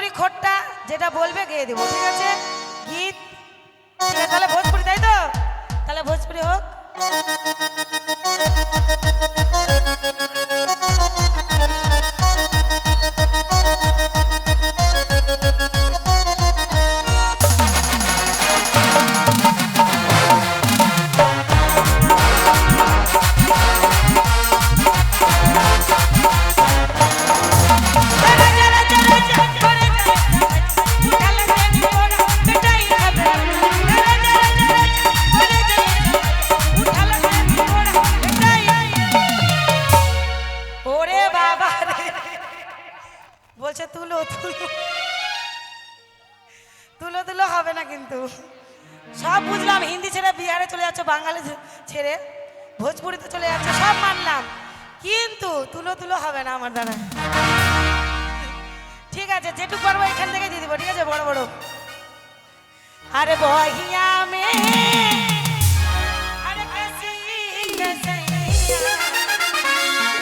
ভোজপুরি খোট্টা যেটা বলবে গেয়ে দেবো, ঠিক আছে? গীত ঠিক আছে, তাহলে ভোজপুরি, তাই তো? তাহলে ভোজপুরি হোক। বলছে তুলো তুলো, তুলো তুলো হবে না কিন্তু। সব বুঝলাম, হিন্দি ছেড়ে বিহারে চলে যাচ্ছে, বাঙালি ছেড়ে ভোজপুরিতে চলে যাচ্ছে, সব মানলাম, কিন্তু তুলো তুলো হবে না আমার দ্বারা। ঠিক আছে, যেটুকু পারবো এখান থেকে দিয়ে দিব, ঠিক আছে? বড় বড় আরে বহিয়া মে আরে कैसी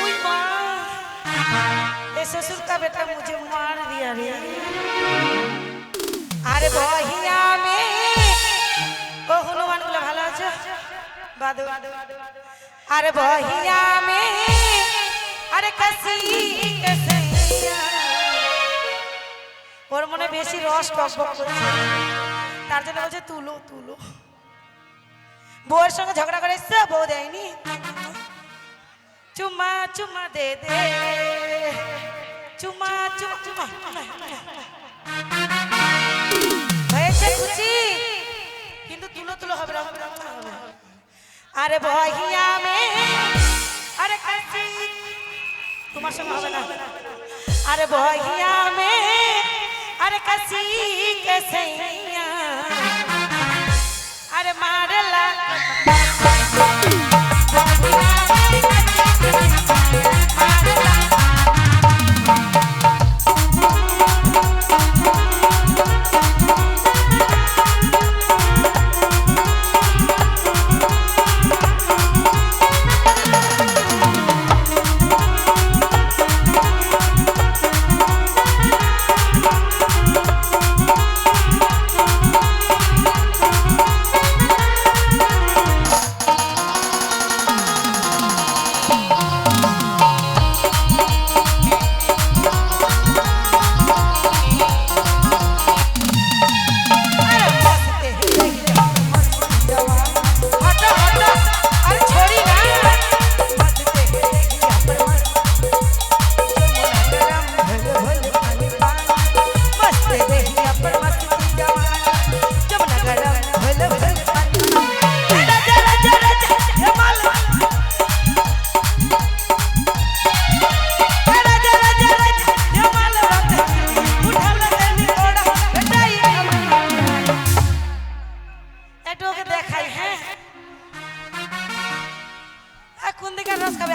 उई माँ, ये ससुर का बेटा मुझे मार दिया रे। अरे बहिया में ओ हनुमान गुला ভালো আছে বাদু। अरे बहिया में अरे कैसी ওর মনে বেশি রস টকবক করছে, তার জন্য বলছে তুলো তুলো। বউয়ের সঙ্গে ঝগড়া করে এসছে, বউ দেয়নি, চুমা চুমা দে দে, চুমা চুমা চুমা হয়েছে খুশি, কিন্তু তুলো তুলো হবে না, হবে না, হবে না। আরে বহিয়া মে আরে কাশি, তোমার সঙ্গে হবে না। আরে বহিয়া মে अरे कसी के सैया अरे मारला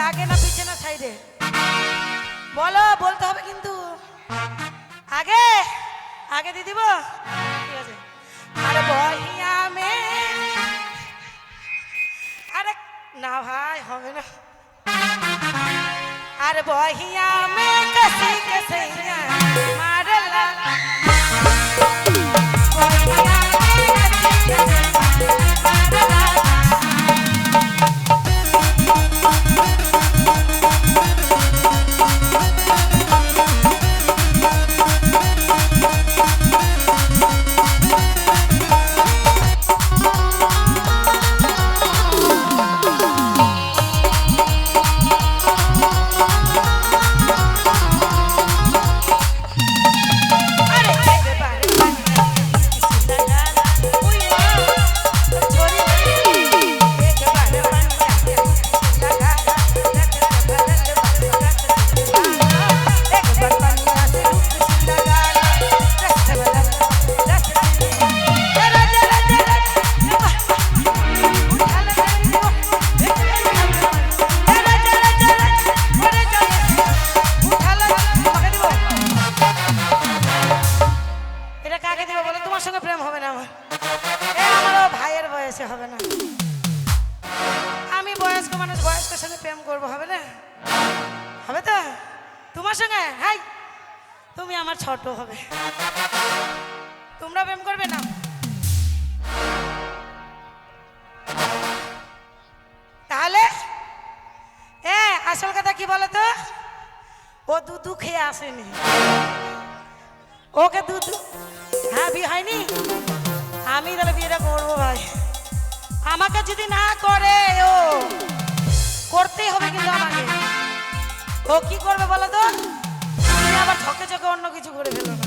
आगे ना पीछे ना साइडे बोलो, बोलते হবে কিন্তু आगे आगे দিয়ে দিব, ঠিক আছে? আরে বহিয়া মে আরে না ভাই হবে না। আরে বহিয়া মে কসি কসি মারলা বহিয়া মে কসি কসি মারলা তুমি আমার ছোট হবে। তোমরা প্রেম করবে না? তাহলে আসল কথা কি বলো তো, ও দুধ খেয়ে আসেনি, ওকে দুধ, হ্যাঁ বিয়ে হয়নি, আমি তাহলে বিয়েটা করবো ভাই। আমাকে যদি না করে, ও করতেই হবে কিন্তু আমাকে। ও কি করবে বলো তো, তুমি আবার ঠকে চকে অন্য কিছু করে ফেলো না।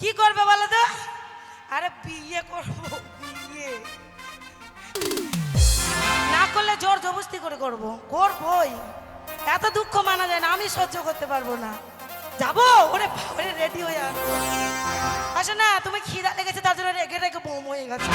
কি করবে বলো তো, আরে বিয়ে করবো, বিয়ে না করলে জোর জবরদস্তি করে করবো, করবোই। এত দুঃখ মানা যায় না, আমি সহ্য করতে পারবো না। যাবো, ওরে বাবারে রেডি হয়ে আসো না, তুমি খিদা লেগেছে তার জন্য রেগে রেগে বোম হয়ে গেছে।